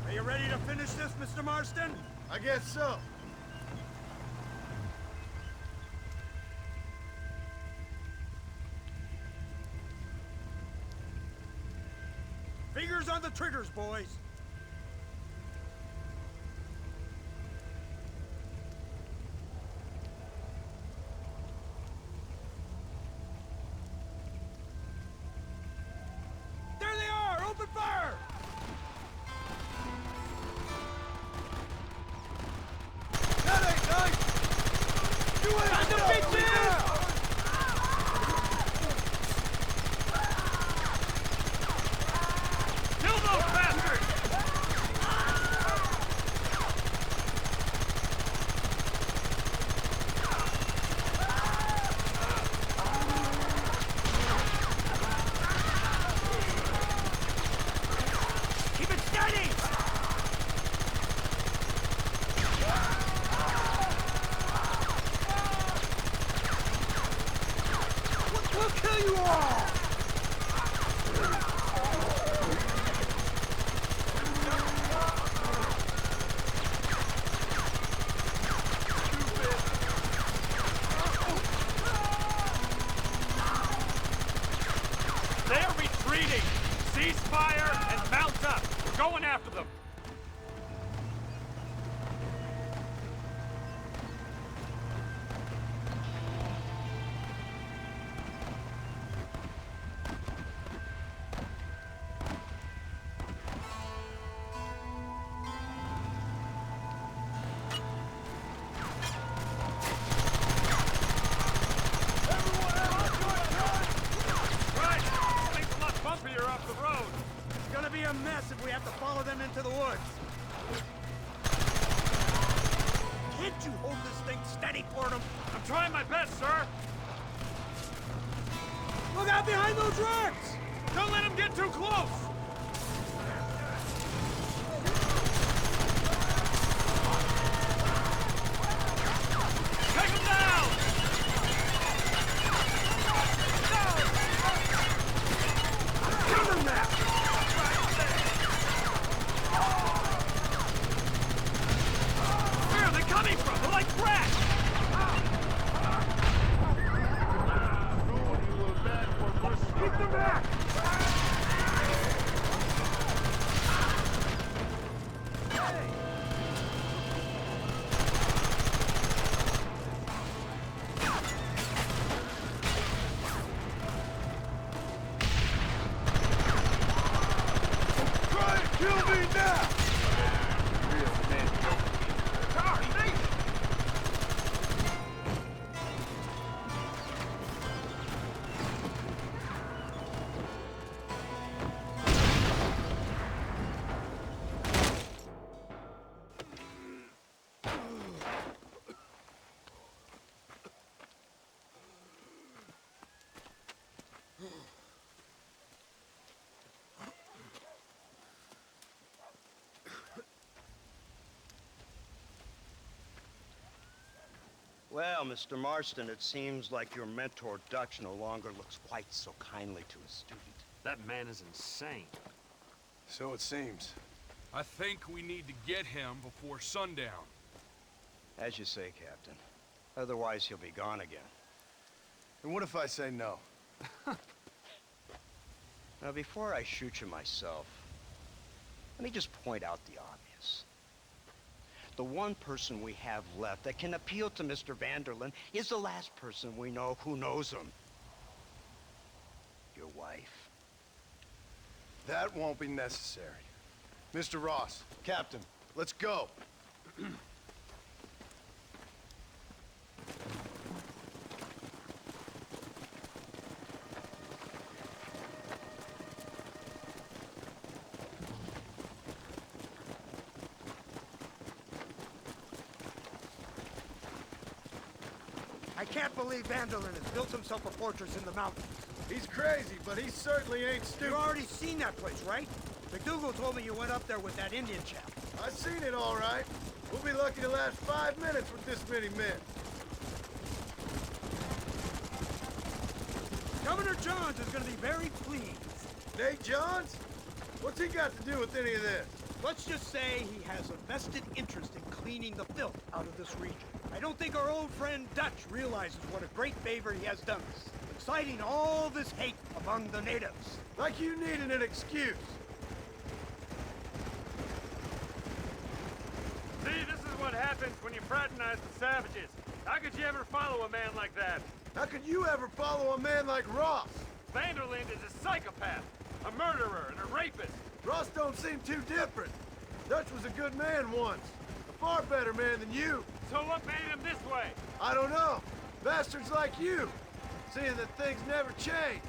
Are you ready to finish this, Mr. Marston? I guess so. Fingers on the triggers, boys. There they are! Open fire! That ain't nice! You ain't Got the bitches! Kill those bastards! Keep it steady! We'll kill you all! They are retreating! Cease fire and mount up! We're going after them! Right! This thing's a lot bumpier off the road! It's gonna be a mess if we have to follow them into the woods. Can't you hold this thing steady, Fordham? I'm trying my best, sir! Look out behind those rocks! Don't let him get too close! Take him down! Kill them now! Where are they coming from? They're like rats! Keep them back! Try and kill me now! Well, Mr. Marston, it seems like your mentor Dutch no longer looks quite so kindly to his student. That man is insane. So it seems. I think we need to get him before sundown. As you say, Captain. Otherwise, he'll be gone again. And what if I say no? Now, before I shoot you myself, let me just point out the obvious. The one person we have left that can appeal to Mr. Vanderlyn is the last person we know who knows him. Your wife. That won't be necessary. Mr. Ross, Captain, let's go. I can't believe Vanderlyn has built himself a fortress in the mountains. He's crazy, but he certainly ain't stupid. You've already seen that place, right? McDougal told me you went up there with that Indian chap. I've seen it all right. We'll be lucky to last 5 minutes with this many men. Governor Johns is going to be very pleased. Nate Johns? What's he got to do with any of this? Let's just say he has a vested interest in cleaning the filth out of this region. I don't think our old friend Dutch realizes what a great favor he has done us, inciting all this hate among the natives. Like you needed an excuse. See, this is what happens when you fraternize the savages. How could you ever follow a man like that? How could you ever follow a man like Ross? Vanderlyn is a psychopath, a murderer, and a rapist. Ross don't seem too different. Dutch was a good man once. A far better man than you. So what made him this way? I don't know. Bastards like you. Seeing that things never change.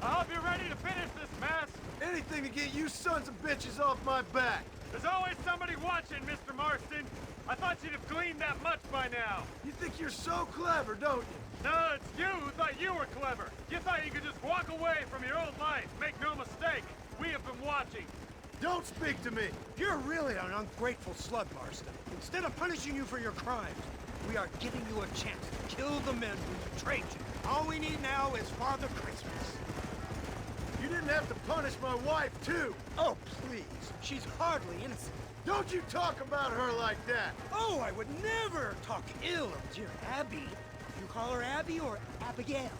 I hope you're ready to finish this mess. Anything to get you sons of bitches off my back. There's always somebody watching, Mr. Marston. I thought you'd have gleaned that much by now. You think you're so clever, don't you? No, it's you who thought you were clever. You thought you could just walk away from your old life. Make no mistake, we have been watching. Don't speak to me. You're really an ungrateful slug, Marston. Instead of punishing you for your crimes, we are giving you a chance to kill the men who betrayed you. All we need now is Father Christmas. You didn't have to punish my wife, too. Oh, please. She's hardly innocent. Don't you talk about her like that. Oh, I would never talk ill of dear Abby. You call her Abby or Abigail?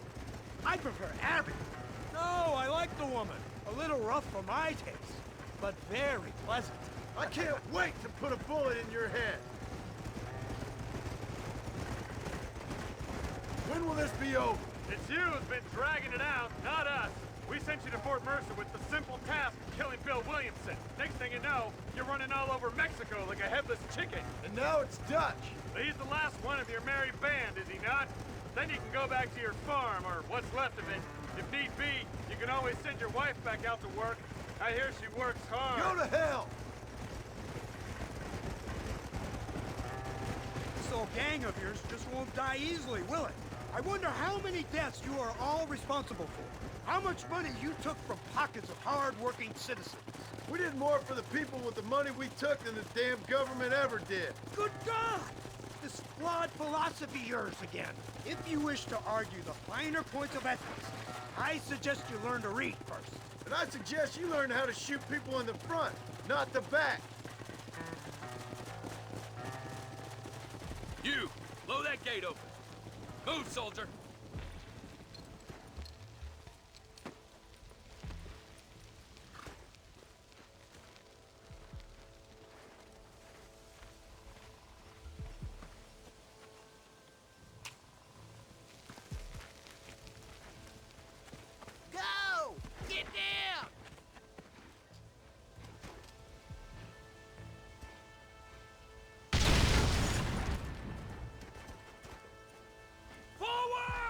I prefer Abby. No, I like the woman. A little rough for my taste, but very pleasant. I can't wait to put a bullet in your head. When will this be over? It's you who's been dragging it out, not us. We sent you to Fort Mercer with the simple task of killing Bill Williamson. Next thing you know, you're running all over Mexico like a headless chicken. And now it's Dutch. But he's the last one of your merry band, is he not? Then you can go back to your farm, or what's left of it. If need be, you can always send your wife back out to work. I hear she works hard. Go to hell! This old gang of yours just won't die easily, will it? I wonder how many deaths you are all responsible for. How much money you took from pockets of hard-working citizens. We did more for the people with the money we took than the damn government ever did. Good God! This flawed philosophy yours again. If you wish to argue the finer points of ethics, I suggest you learn to read first. And I suggest you learn how to shoot people in the front, not the back. You, blow that gate open. Move, soldier. Go! Get down! Forward!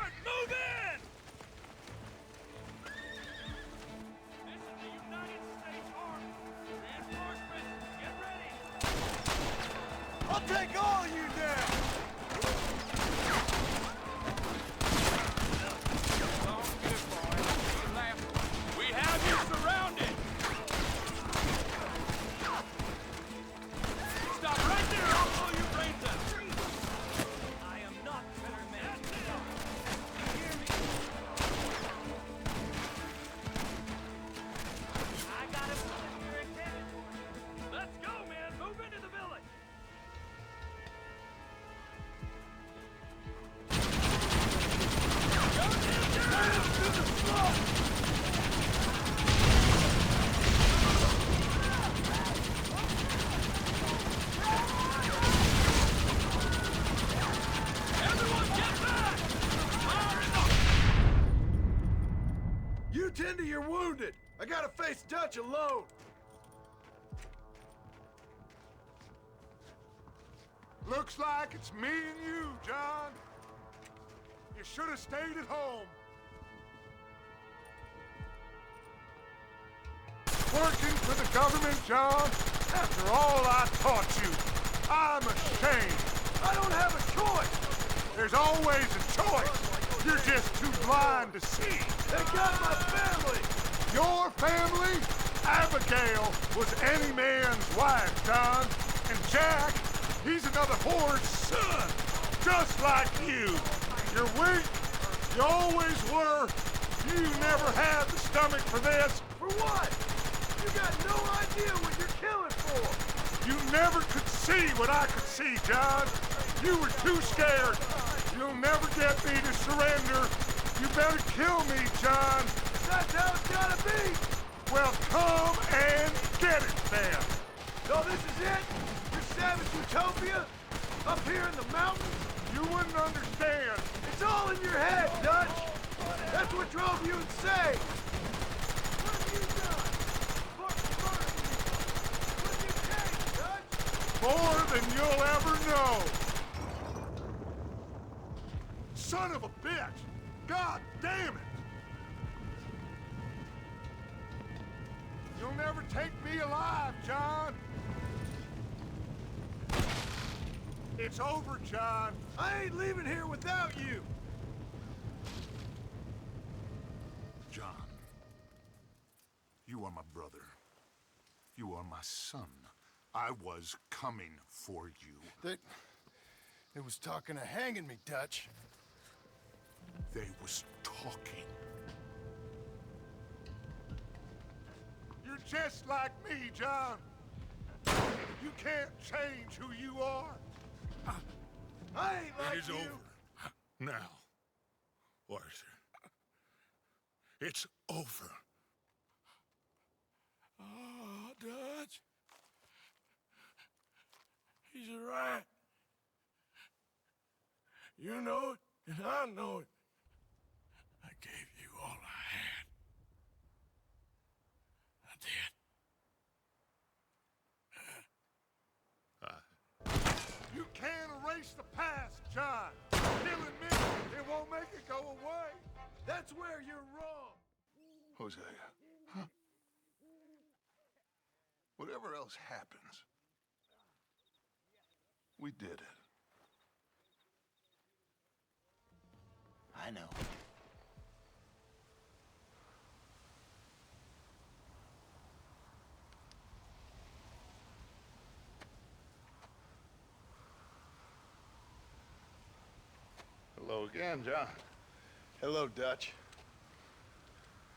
attend to your wounded. I gotta face Dutch alone. Looks like it's me and you, John. You should have stayed at home. Working for the government, John, after all I taught you. I'm ashamed. I don't have a choice. There's always a choice. You're just too blind to see. They got my family. Your family? Abigail was any man's wife, John. And Jack, he's another whore's son. Just like you. You're weak. You always were. You never had the stomach for this. For what? You got no idea what you're killing for. You never could see what I could see, John. You were too scared. You'll never get me to surrender. You better kill me, John. That's how it's gotta be. Well, come and get it then. So this is it? Your savage utopia? Up here in the mountains? You wouldn't understand. It's all in your head, Dutch. That's what drove you insane. What have you done? What have you changed, Dutch? More than you'll ever know. Son of a bitch! God damn it! You'll never take me alive, John. It's over, John. I ain't leaving here without you. John, you are my brother. You are my son. I was coming for you. They was talking of hanging me, Dutch. They was talking. You're just like me, John. You can't change who you are. I ain't like It is you. over. Now, Arthur. It's over. Oh, Dutch. He's right. You know it, and I know it. I gave you all I had. I did. You can't erase the past, John. Killing me, it won't make it go away. That's where you're wrong. Hosea, huh? Whatever else happens, we did it. I know. Hello again, John. Hello, Dutch.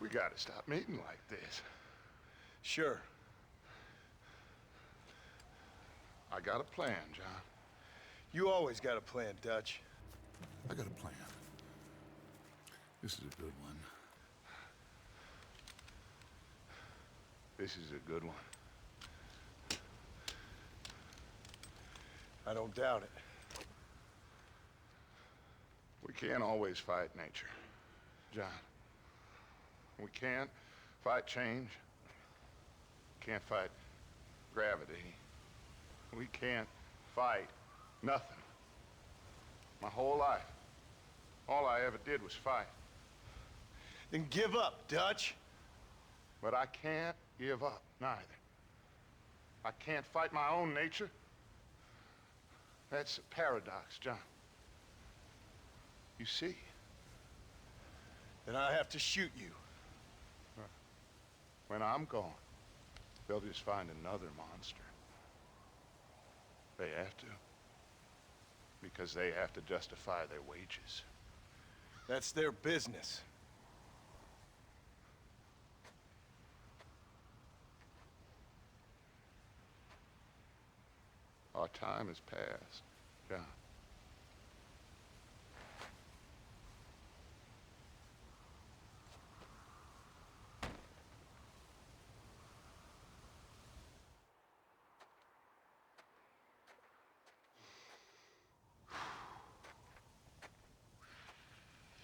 We gotta stop meeting like this. Sure. I got a plan, John. You always got a plan, Dutch. I got a plan. This is a good one. This is a good one. I don't doubt it. We can't always fight nature, John. We can't fight change. Can't fight gravity. We can't fight nothing. My whole life, all I ever did was fight. Then give up, Dutch. But I can't give up, neither. I can't fight my own nature. That's a paradox, John. You see? Then I have to shoot you. When I'm gone, they'll just find another monster. They have to. Because they have to justify their wages. That's their business. Our time has passed, John.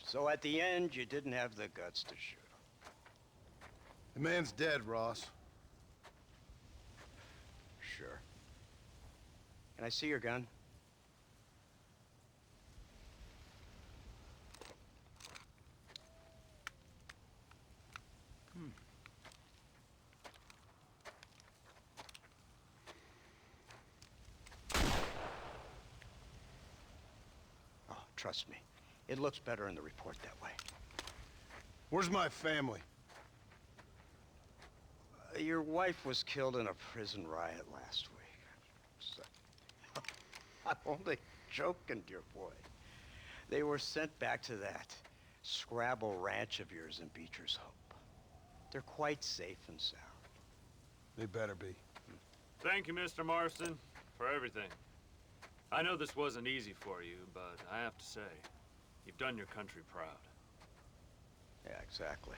So at the end, you didn't have the guts to shoot him. The man's dead, Ross. Sure. Can I see your gun? Oh, trust me. It looks better in the report that way. Where's my family? Your wife was killed in a prison riot last week. So, I'm only joking, dear boy. They were sent back to that Scrabble ranch of yours in Beecher's Hope. They're quite safe and sound. They better be. Thank you, Mr. Marston, for everything. I know this wasn't easy for you, but I have to say, you've done your country proud. Yeah, exactly.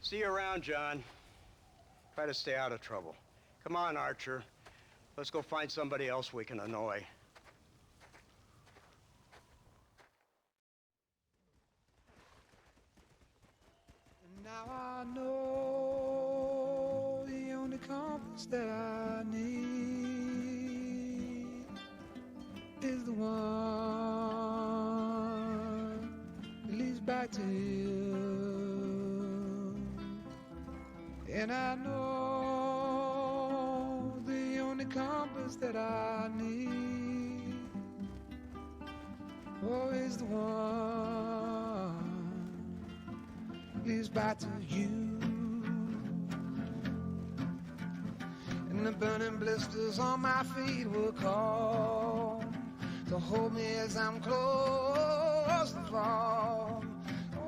See you around, John. Try to stay out of trouble. Come on, Archer. Let's go find somebody else we can annoy. Now I know the only compass that I need is the one that leads back to you. And I know the only compass that I need, oh, is the one that leads back to you. And the burning blisters on my feet will call to hold me as I'm close to fall.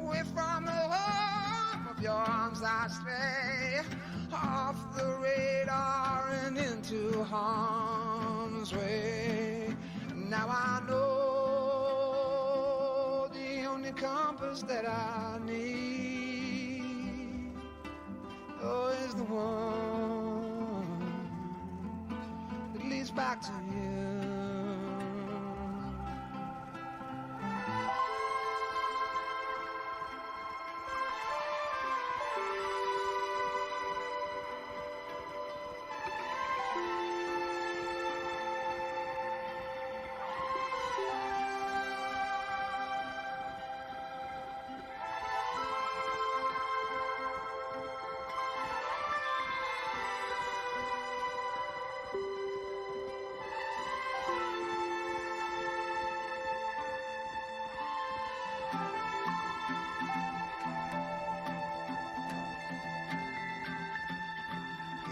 Away from the home of your arms I stray, off the radar and into harm's way. Now I know the only compass that I need, oh, is the one that leads back to you.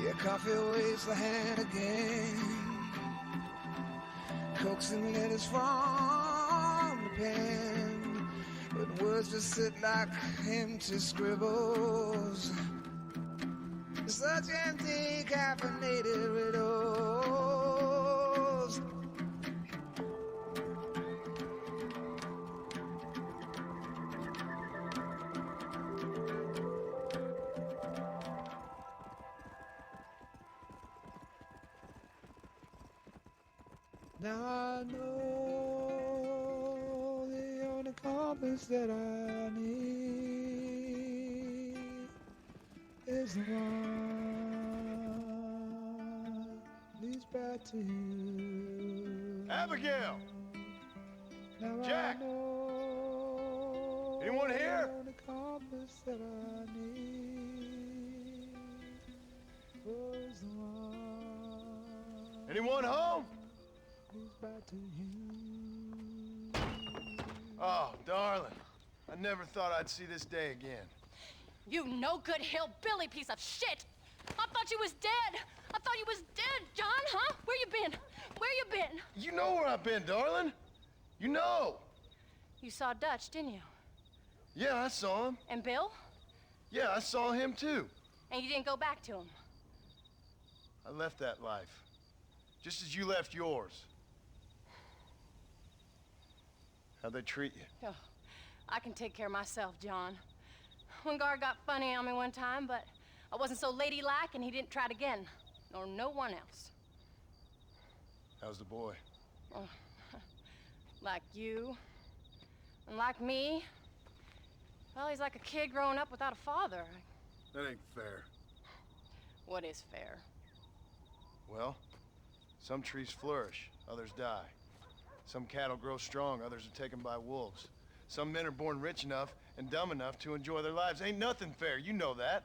Yeah, coffee waves the hand again, coaxing letters from the pen, but words just sit like empty scribbles, such empty caffeinated riddles. Now I know the only compass that I need is the one that leads back to you. Abigail! Now Jack! I know Anyone here? the only compass that I need is the one. Anyone home? Back to you. Oh, darling. I never thought I'd see this day again. You no good hillbilly piece of shit! I thought you was dead! I thought you was dead, John, huh? Where you been? Where you been? You know where I've been, darling. You know. You saw Dutch, didn't you? Yeah, I saw him. And Bill? Yeah, I saw him too. And you didn't go back to him? I left that life. Just as you left yours. How'd they treat you? Oh, I can take care of myself, John. One guard got funny on me one time, but I wasn't so ladylike and he didn't try it again. Nor no one else. How's the boy? Oh, like you. And like me. Well, he's like a kid growing up without a father. That ain't fair. What is fair? Well, some trees flourish, others die. Some cattle grow strong, others are taken by wolves. Some men are born rich enough and dumb enough to enjoy their lives. Ain't nothing fair, you know that.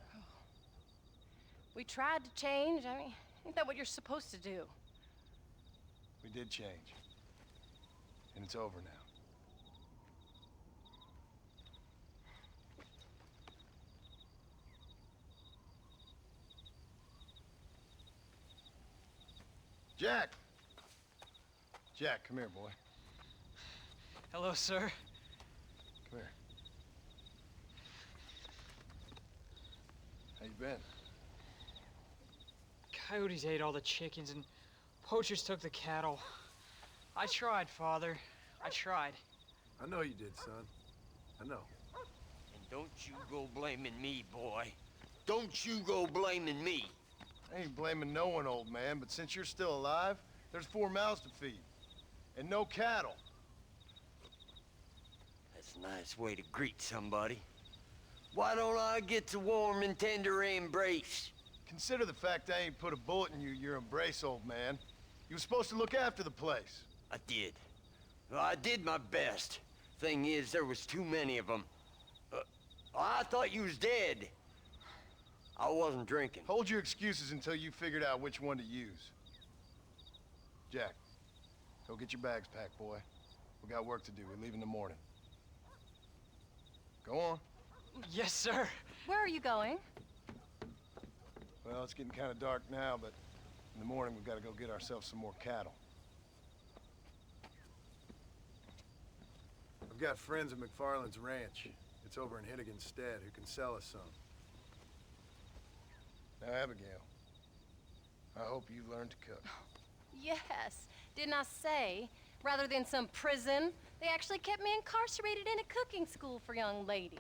We tried to change. I mean, ain't that what you're supposed to do? We did change. And it's over now. Jack! Jack, come here, boy. Hello, sir. Come here. How you been? Coyotes ate all the chickens and poachers took the cattle. I tried, Father. I tried. I know you did, son. I know. And don't you go blaming me, boy. Don't you go blaming me. I ain't blaming no one, old man, but since you're still alive, there's 4 mouths to feed. And no cattle. That's a nice way to greet somebody. Why don't I get the warm and tender embrace? Consider the fact I ain't put a bullet in your embrace, old man. You were supposed to look after the place. I did. Well, I did my best. Thing is, there was too many of them. I thought you was dead. I wasn't drinking. Hold your excuses until you figured out which one to use. Jack, go get your bags packed, boy. We got work to do. We leave in the morning. Go on. Yes, sir. Where are you going? Well, it's getting kind of dark now, but in the morning we've got to go get ourselves some more cattle. I've got friends at McFarland's ranch. It's over in Hittigan's stead who can sell us some. Now, Abigail, I hope you learned to cook. Yes. Didn't I say, rather than some prison, they actually kept me incarcerated in a cooking school for young ladies.